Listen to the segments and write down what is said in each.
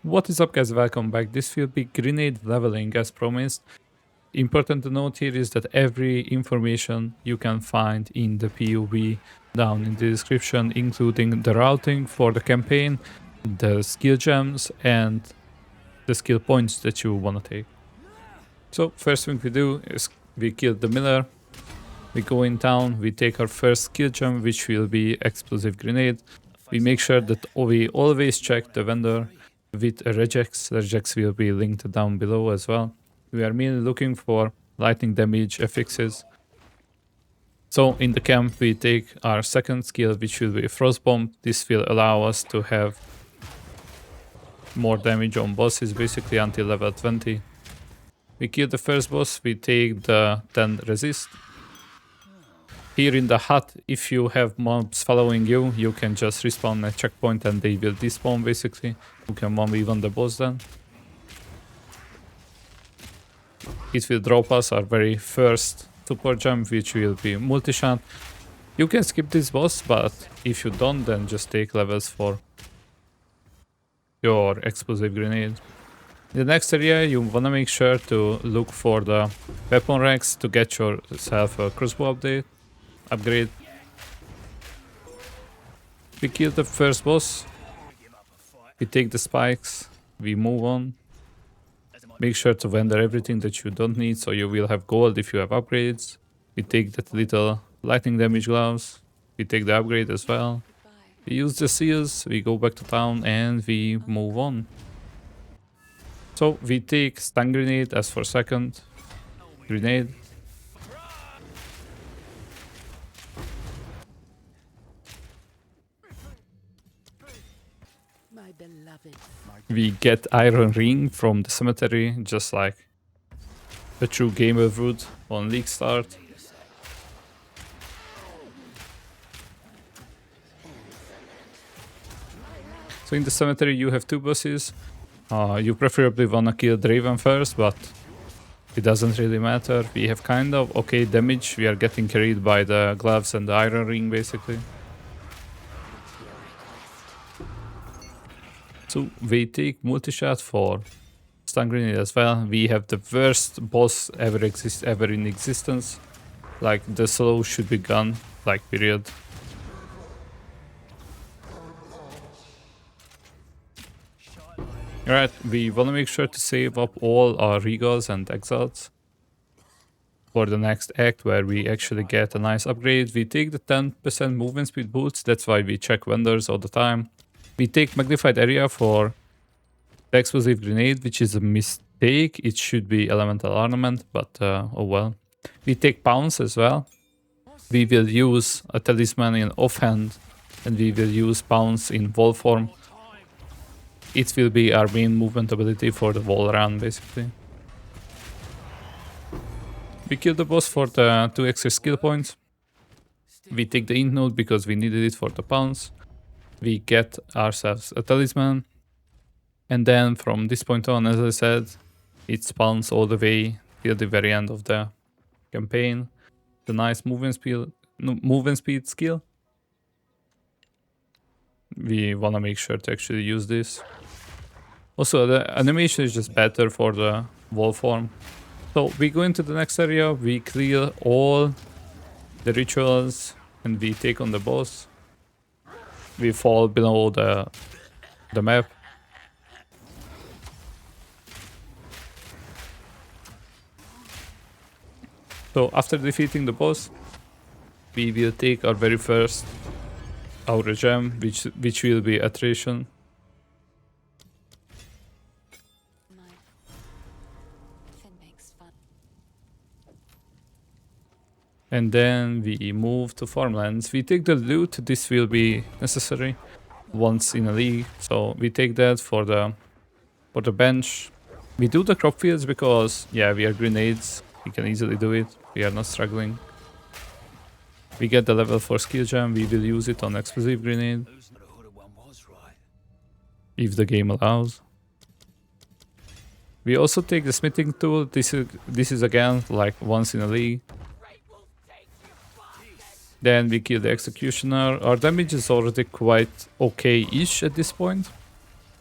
What is up, guys? Welcome back. This will be grenade leveling as promised. Important to note here is that every information you can find in the POE down in the description, including the routing for the campaign, the skill gems, and the skill points that you want to take. So first thing we do is we kill the miller. We go in town, we take our first skill gem, which will be explosive grenade. We make sure that we always check the vendor with a regex. Regex will be linked down below as well. We are mainly looking for lightning damage affixes. So in the camp we take our second skill, which will be frost bomb. This will allow us to have more damage on bosses basically until level 20. We kill the first boss, we take the 10 resist. Here in the hut, if you have mobs following you, you can just respawn a checkpoint and they will despawn basically. You can 1v1 the boss then. It will drop us our very first support gem, which will be multi-shot. You can skip this boss, but if you don't, then just take levels for your explosive grenade. In the next area, you wanna make sure to look for the weapon racks to get yourself a crossbow upgrade. We kill the first boss. We take the spikes. We move on. Make sure to vendor everything that you don't need, so you will have gold if you have upgrades. We take that little lightning damage gloves. We take the upgrade as well. We use the seals. We go back to town and we move on. So we take stun grenade as for second grenade. We get iron ring from the cemetery, just like a true gamer would on LeagueStart. So in the cemetery you have two bosses. You preferably wanna kill Draven first, but it doesn't really matter. We have kind of okay damage. We are getting carried by the gloves and the iron ring basically. So we take multi-shot for stun grenade as well. We have the worst boss ever in existence. Like the slow should be gone, like period. Alright, we wanna make sure to save up all our regals and exiles for the next act where we actually get a nice upgrade. We take the 10% movement speed boots, that's why we check vendors all the time. We take magnified area for the explosive grenade, which is a mistake. It should be elemental ornament, but oh well. We take pounce as well. We will use a talisman in offhand, and we will use pounce in wall form. It will be our main movement ability for the wall run, basically. We kill the boss for the 2 extra skill points. We take the int node because we needed it for the pounce. We get ourselves a talisman, and then from this point on, as I said, it spawns all the way till the very end of the campaign. The nice movement speed skill. We wanna make sure to actually use this. Also, the animation is just better for the wall form. So we go into the next area, we clear all the rituals, and we take on the boss. We fall below the map. So after defeating the boss, we will take our very first aura gem, which will be attrition. And then we move to farmlands. We take the loot. This will be necessary once in a league. So we take that for the bench. We do the crop fields because yeah, we are grenades. We can easily do it. We are not struggling. We get the level 4 skill gem. We will use it on explosive grenade if the game allows. We also take the smithing tool. This is again like once in a league. Then we kill the executioner. Our damage is already quite okay-ish at this point.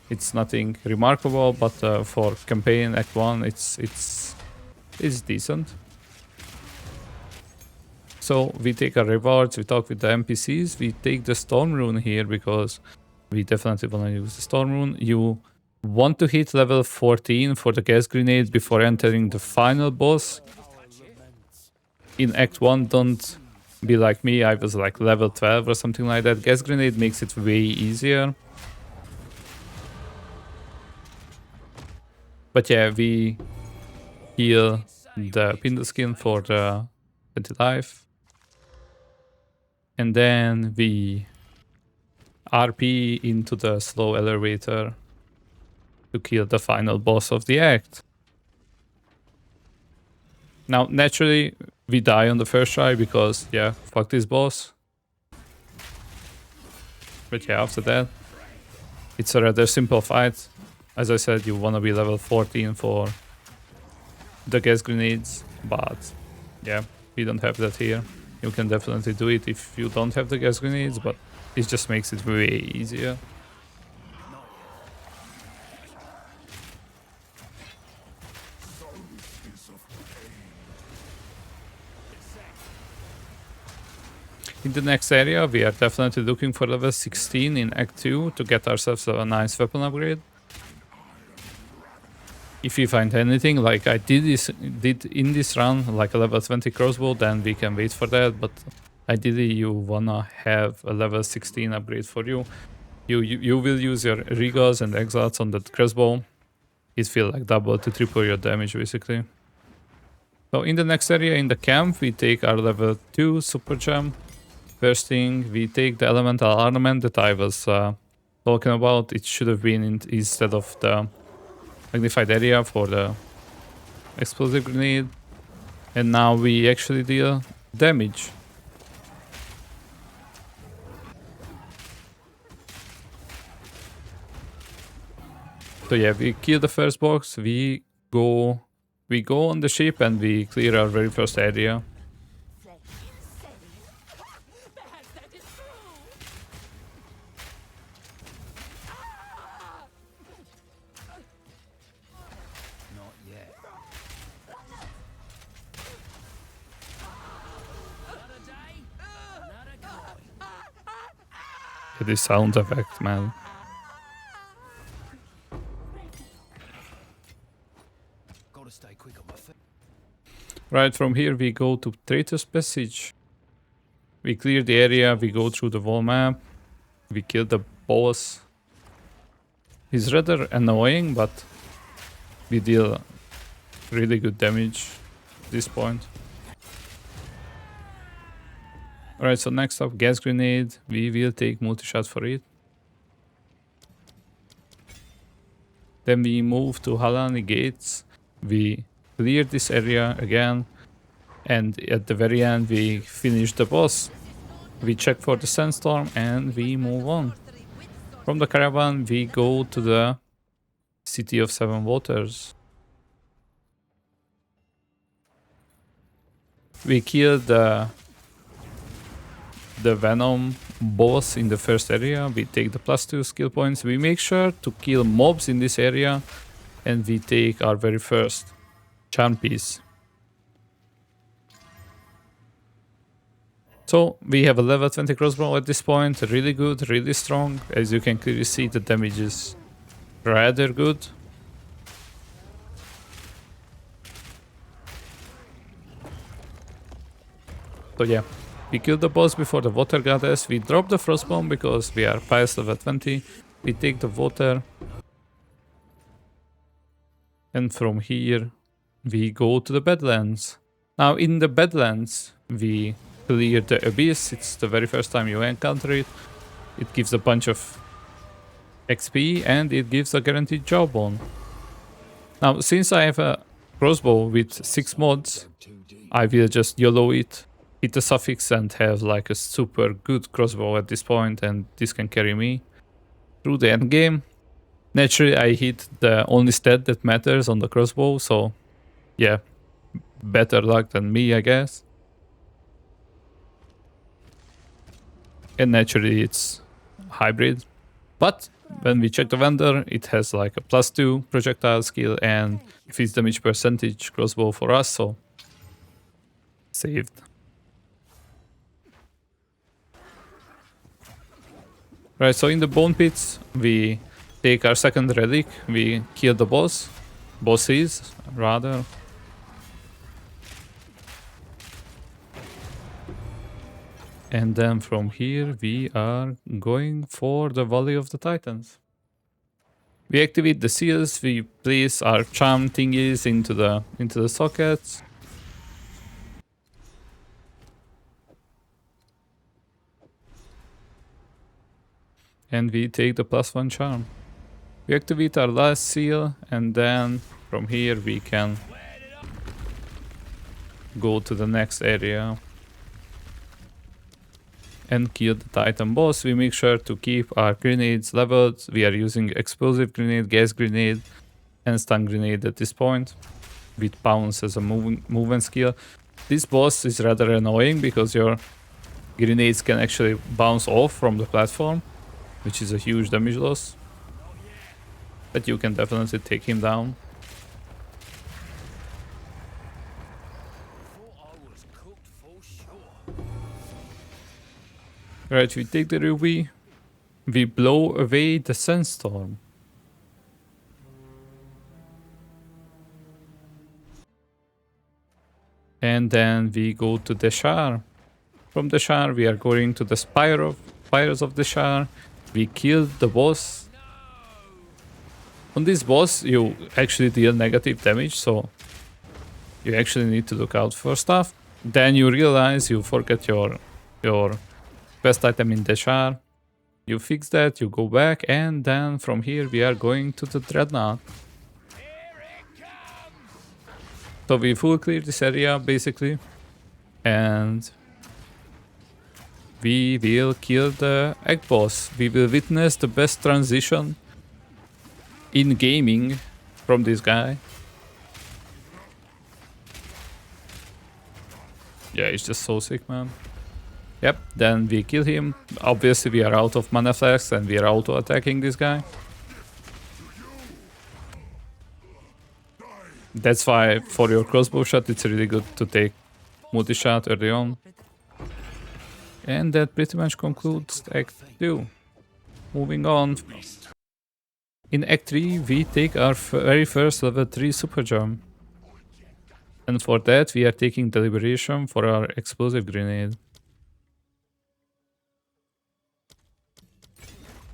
It's nothing remarkable, but for campaign Act 1, it's decent. So we take our rewards, we talk with the NPCs, we take the Storm Rune here because we definitely want to use the Storm Rune. You want to hit level 14 for the gas grenade before entering the final boss. In Act 1, don't be like me, I was like level 12 or something like that. Gas grenade makes it way easier. But yeah, we heal the Pindle skin for the 20 life. And then we RP into the slow elevator to kill the final boss of the act. Now, naturally, we die on the first try because, yeah, fuck this boss. But yeah, after that, it's a rather simple fight. As I said, you want to be level 14 for the gas grenades, but yeah, we don't have that here. You can definitely do it if you don't have the gas grenades, but it just makes it way easier. In the next area, we are definitely looking for level 16 in Act 2 to get ourselves a nice weapon upgrade. If we find anything, like I did in this run, like a level 20 crossbow, then we can wait for that, but ideally you wanna have a level 16 upgrade for you. You will use your regals and exiles on that crossbow. It feels like double to triple your damage basically. So in the next area in the camp, we take our level 2 super gem. First thing, we take the elemental ornament that I was talking about. It should have been instead of the magnified area for the explosive grenade. And now we actually deal damage. So yeah, we kill the first box, we go on the ship and we clear our very first area. This sound effect, man. Right, from here we go to Traitor's Passage. We clear the area, we go through the wall map, we kill the boss. He's rather annoying, but we deal really good damage at this point. Alright, so next up, gas grenade. We will take multi-shot for it. Then we move to Halani Gates. We clear this area again. And at the very end, we finish the boss. We check for the sandstorm and we move on. From the caravan, we go to the City of Seven Waters. We kill the Venom boss in the first area. We take the +2 skill points. We make sure to kill mobs in this area. And we take our very first charm piece. So we have a level 20 crossbow at this point. Really good, really strong. As you can clearly see, the damage is rather good. So yeah, we killed the boss before the water goddess. We drop the frostbomb because we are past level 20. We take the water. And from here, we go to the Badlands. Now in the Badlands, we clear the Abyss. It's the very first time you encounter it. It gives a bunch of XP and it gives a guaranteed jawbone. Now, since I have a crossbow with 6 mods, I will just YOLO it, hit the suffix and have like a super good crossbow at this point, and this can carry me through the end game. Naturally, I hit the only stat that matters on the crossbow, so yeah, better luck than me, I guess. And naturally, it's hybrid. But when we check the vendor, it has like a +2 projectile skill and increased damage percentage crossbow for us, so saved. Right, so in the bone pits, we take our second relic, we kill the bosses rather. And then from here, we are going for the Valley of the Titans. We activate the seals, we place our charm thingies into the sockets. And we take the +1 charm. We activate our last seal, and then from here we can go to the next area and kill the Titan boss. We make sure to keep our grenades leveled. We are using explosive grenade, gas grenade, and stun grenade at this point, with pounce as a movement skill. This boss is rather annoying because your grenades can actually bounce off from the platform, which is a huge damage loss. But you can definitely take him down. Right, we take the ruby, we blow away the sandstorm. And then we go to the Shar. From the Shar, we are going to the Spires of the Shar. We kill the boss. On this boss, you actually deal negative damage, so you actually need to look out for stuff. Then you realize you forget your best item in the Shar. You fix that, you go back, and then from here we are going to the Dreadnought. So we full clear this area basically, and we will kill the egg boss. We will witness the best transition in gaming from this guy. Yeah, he's just so sick, man. Yep, then we kill him. Obviously we are out of mana flask and we are auto-attacking this guy. That's why for your crossbow shot it's really good to take multi-shot early on. And that pretty much concludes Act 2. Moving on. In Act 3 we take our very first level 3 super jump. And for that we are taking deliberation for our explosive grenade.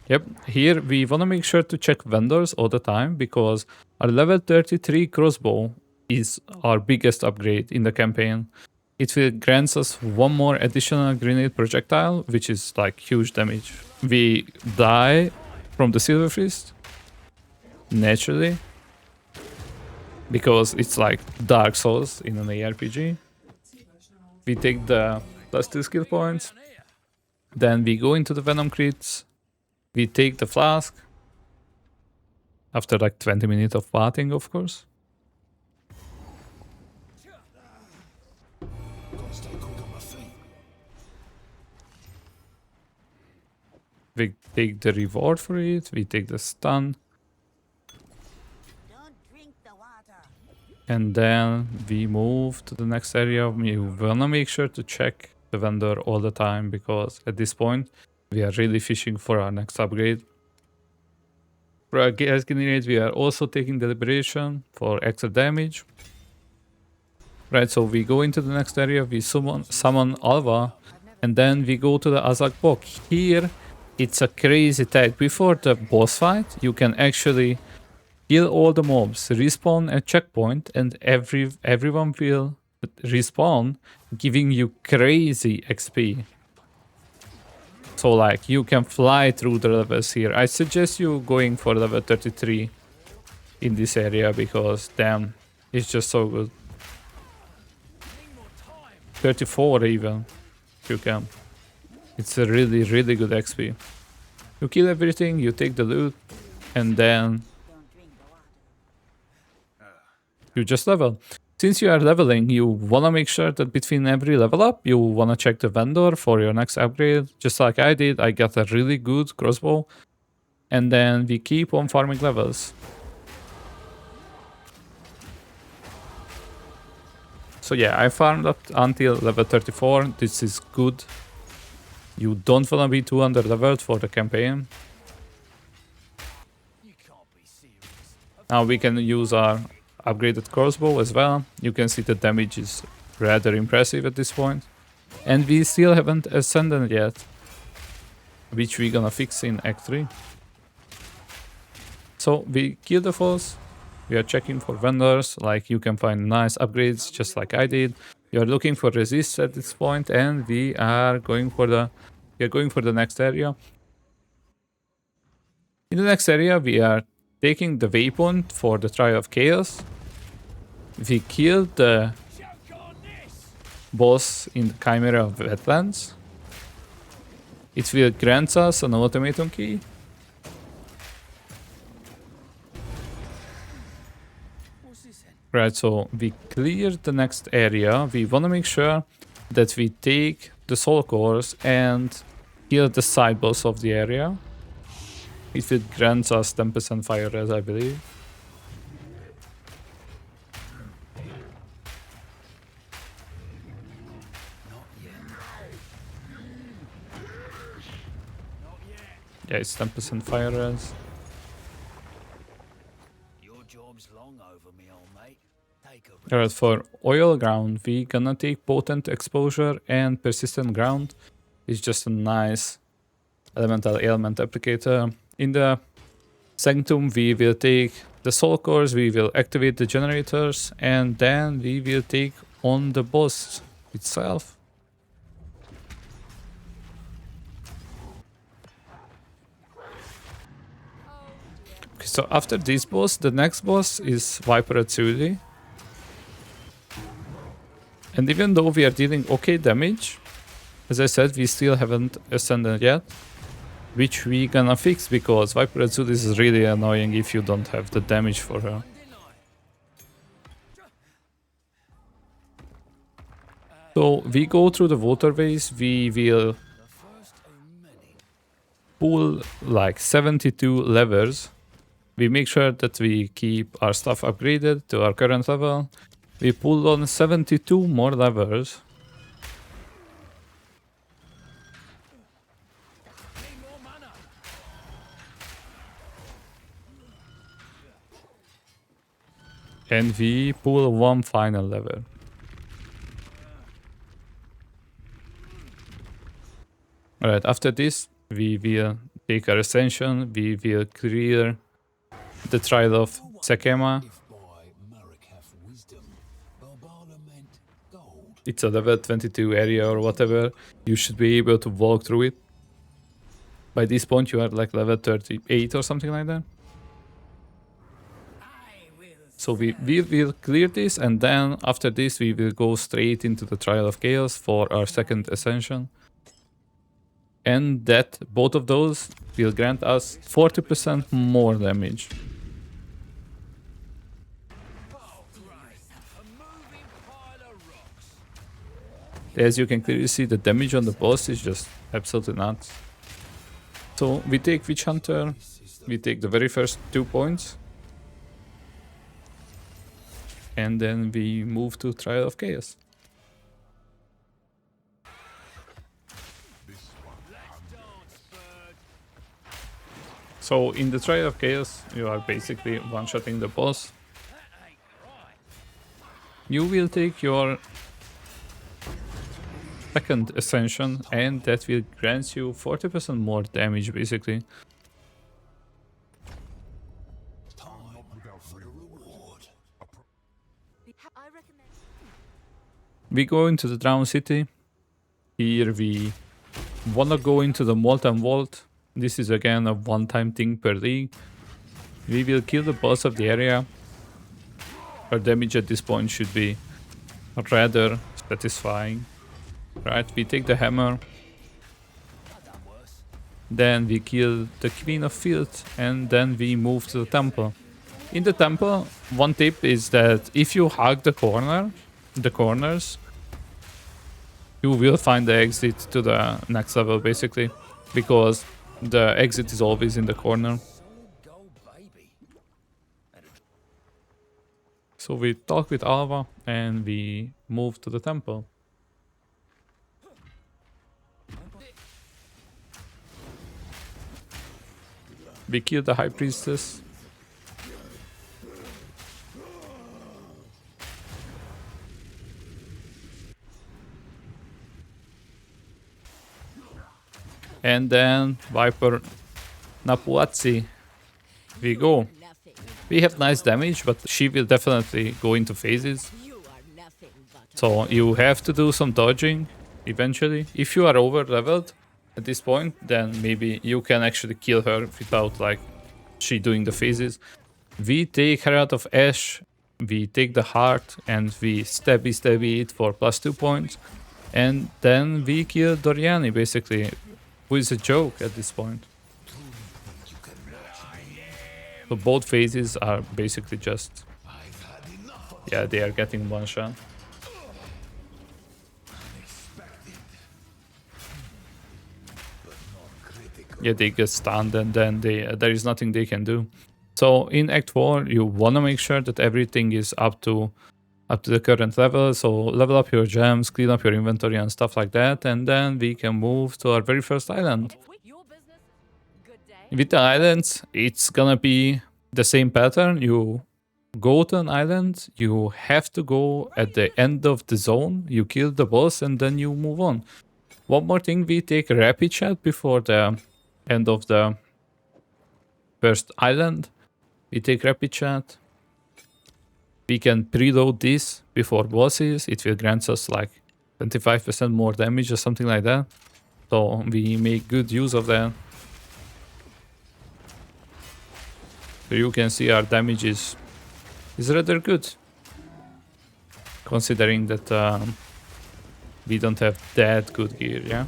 Yep, here we wanna make sure to check vendors all the time because our level 33 crossbow is our biggest upgrade in the campaign. It will grant us one more additional grenade projectile, which is like huge damage. We die from the Silver Fist naturally because it's like Dark Souls in an ARPG. We take the +2 skill points, then we go into the Venom crits. We take the flask after like 20 minutes of batting, of course. We take the reward for it, we take the stun. And then we move to the next area. We wanna make sure to check the vendor all the time because at this point we are really fishing for our next upgrade. For our gas grenade, we are also taking deliberation for extra damage. Right, so we go into the next area, we summon Alva, and then we go to the Azak Bok. Here, it's a crazy tag. Before the boss fight, you can actually kill all the mobs, respawn at checkpoint, and everyone will respawn, giving you crazy XP. So like you can fly through the levels here. I suggest you going for level 33 in this area because damn, it's just so good. 34 even, if you can. It's a really, really good XP. You kill everything, you take the loot, and then you just level. Since you are leveling, you wanna make sure that between every level up, you wanna check the vendor for your next upgrade. Just like I did, I got a really good crossbow. And then we keep on farming levels. So yeah, I farmed up until level 34. This is good. You don't wanna be too under leveled for the campaign. Now we can use our upgraded crossbow as well. You can see the damage is rather impressive at this point. And we still haven't ascended yet, which we're gonna fix in Act 3. So we kill the foes. We are checking for vendors, like you can find nice upgrades just like I did. We are looking for resists at this point, and we are going for the next area. In the next area we are taking the waypoint for the Trial of Chaos. We killed the boss in the Chimera of Wetlands. It will grant us an ultimatum key. Right, so we cleared the next area. We want to make sure that we take the soul cores and kill the side boss of the area. It will grant us 10% fire res, I believe. Yeah, it's 10% fire res. Alright, for oil ground, we gonna take potent exposure and persistent ground. It's just a nice elemental ailment applicator. In the sanctum, we will take the soul cores, we will activate the generators, and then we will take on the boss itself. Okay, so after this boss, the next boss is Viper Atsuli. And even though we are dealing okay damage, as I said, we still haven't ascended yet, which we gonna fix because Viper Atsuli is really annoying if you don't have the damage for her. So we go through the waterways, we will pull like 72 levers. We make sure that we keep our stuff upgraded to our current level. We pulled on 72 more levers. And we pull one final lever. Alright, after this, we will take our ascension, we will clear the Trial of Sekema. It's a level 22 area or whatever. You should be able to walk through it. By this point you are like level 38 or something like that. So we will clear this, and then after this we will go straight into the Trial of Chaos for our second ascension. And that both of those will grant us 40% more damage. As you can clearly see, the damage on the boss is just absolutely nuts. So we take Witch Hunter, we take the very first 2 points, and then we move to Trial of Chaos. So in the Trial of Chaos, you are basically one-shotting the boss. You will take your second ascension, and that will grant you 40% more damage basically. We go into the Drowned City. Here we wanna go into the Molten Vault. This is again a one-time thing per league. We will kill the boss of the area. Our damage at this point should be rather satisfying. Right, we take the hammer. Then we kill the Queen of Field, and then we move to the temple. In the temple, one tip is that if you hug the corners, you will find the exit to the next level basically, because The exit is always in the corner. So we talk with Alva and we move to the temple. We kill the High Priestess. And then Viper Napuazzi. We go. We have nice damage, but she will definitely go into phases. So you have to do some dodging eventually. If you are over leveled at this point, then maybe you can actually kill her without like she doing the phases. We take her out of Ash, we take the heart and we stabby it for +2 points. And then we kill Doriani basically, who is a joke at this point. So both phases are basically just, yeah, they are getting one shot. Yeah, they get stunned and then there is nothing they can do. So in Act 4, you want to make sure that everything is up to the current level. So level up your gems, clean up your inventory and stuff like that. And then we can move to our very first island. With the islands, it's gonna be the same pattern. You go to an island, you have to go at the end of the zone, you kill the boss and then you move on. One more thing, we take a rapid chat before the end of the first island. We take rapid chat. We can preload this before bosses. It will grant us like 25% more damage or something like that. So we make good use of that. So you can see our damage is rather good. Considering that we don't have that good gear, yeah?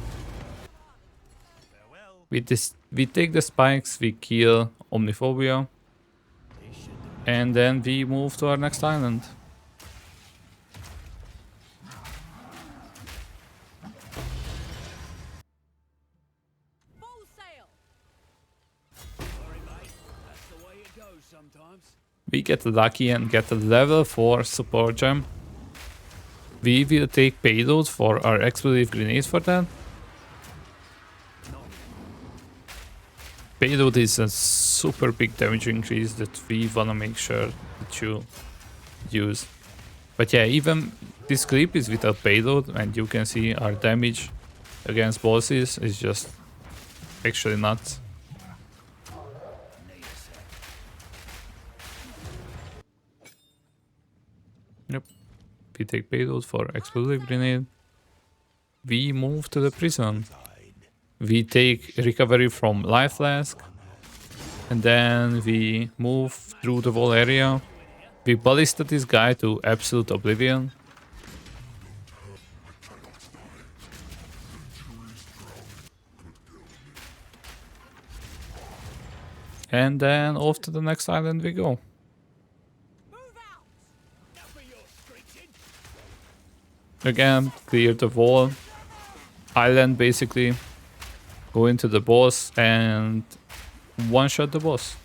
With this, we take the spikes, we kill Omniphobia. And then we move to our next island. We get lucky and get a level 4 support gem. We will take payload for our explosive grenades for that. Payload is a super big damage increase that we wanna make sure that you use. But yeah, even this clip is without payload and you can see our damage against bosses is just actually nuts. Yep. We take payload for explosive grenade. We move to the prison. We take recovery from life flask. And then we move through the whole area. We ballista this guy to absolute oblivion. And then off to the next island we go. Again, clear the whole island basically. Go into the boss and one-shot the boss.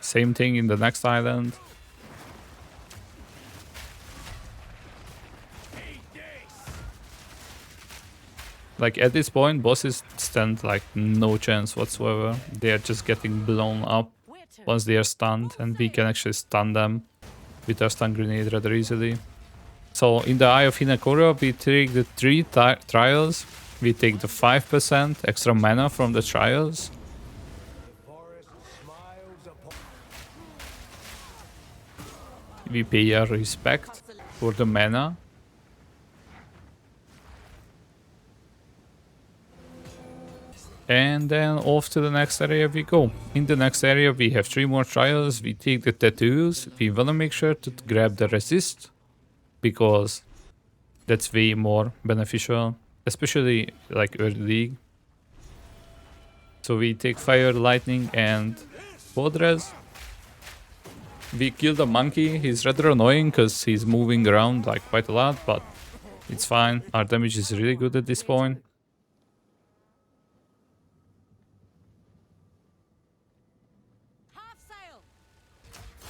Same thing in the next island. Like at this point, bosses stand like no chance whatsoever. They are just getting blown up once they are stunned, and we can actually stun them with our stun grenade rather easily. So in the Eye of Hinakura, we take the 3 trials. We take the 5% extra mana from the trials. We pay our respect for the mana. And then off to the next area we go. In the next area we have 3 more trials. We take the tattoos. We wanna make sure to grab the resist, because that's way more beneficial, especially like early league. So we take fire, lightning and cold res. we killed a monkey. He's rather annoying because he's moving around like quite a lot, but it's fine. Our damage is really good at this point.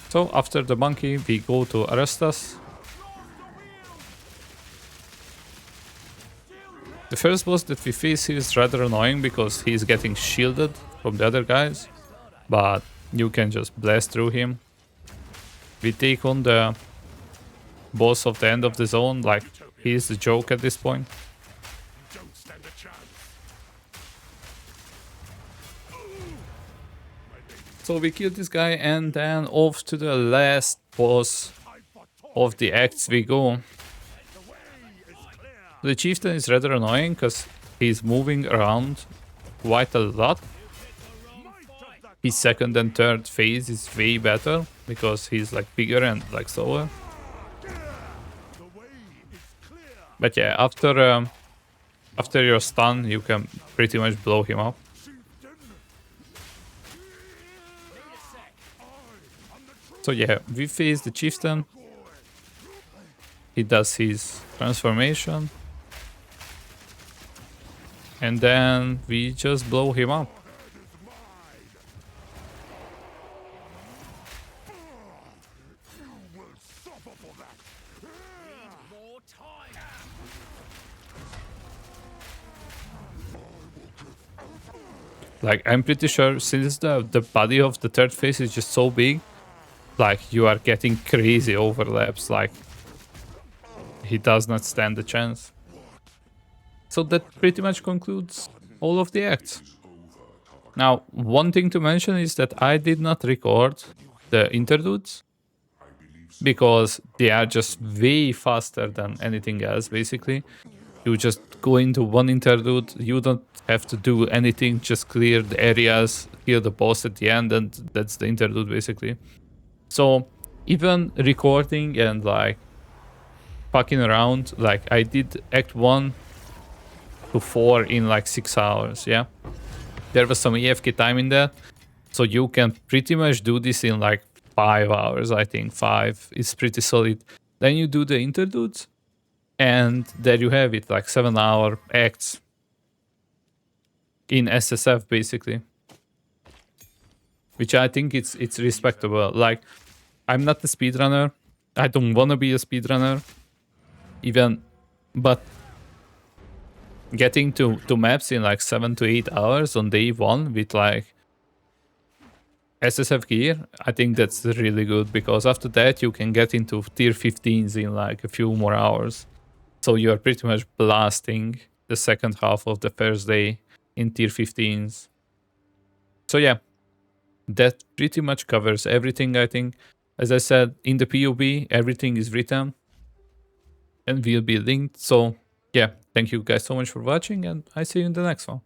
So after the monkey, we go to Arestas. The first boss that we face is rather annoying because he's getting shielded from the other guys, but you can just blast through him. We take on the boss of the end of the zone, like he's the joke at this point. So we kill this guy and then off to the last boss of the acts we go. The chieftain is rather annoying because he's moving around quite a lot. His second and third phase is way better because he's like bigger and like slower. But yeah, after your stun, you can pretty much blow him up. So yeah, we face the chieftain. He does his transformation. And then we just blow him up. Like, I'm pretty sure since the body of the third phase is just so big, like, you are getting crazy overlaps. Like, he does not stand a chance. So that pretty much concludes all of the acts. Now, one thing to mention is that I did not record the interludes because they are just way faster than anything else, basically. You just go into one interlude, you don't have to do anything, just clear the areas, kill the boss at the end, and that's the interlude, basically. So, even recording and, like, fucking around, like, I did Act 1 to 4 in, like, 6 hours, yeah? There was some AFK time in there, so you can pretty much do this in, like, 5 hours, I think. 5 is pretty solid. Then you do the interludes, and there you have it, like 7-hour acts in SSF, basically. Which I think it's respectable. Like, I'm not a speedrunner. I don't want to be a speedrunner. Even, but getting to maps in like 7 to 8 hours on day 1 with like SSF gear, I think that's really good, because after that you can get into tier 15s in like a few more hours. So you're pretty much blasting the second half of the first day in tier 15s. So yeah, that pretty much covers everything, I think. As I said, in the POB, everything is written and will be linked. So yeah, thank you guys so much for watching, and I see you in the next one.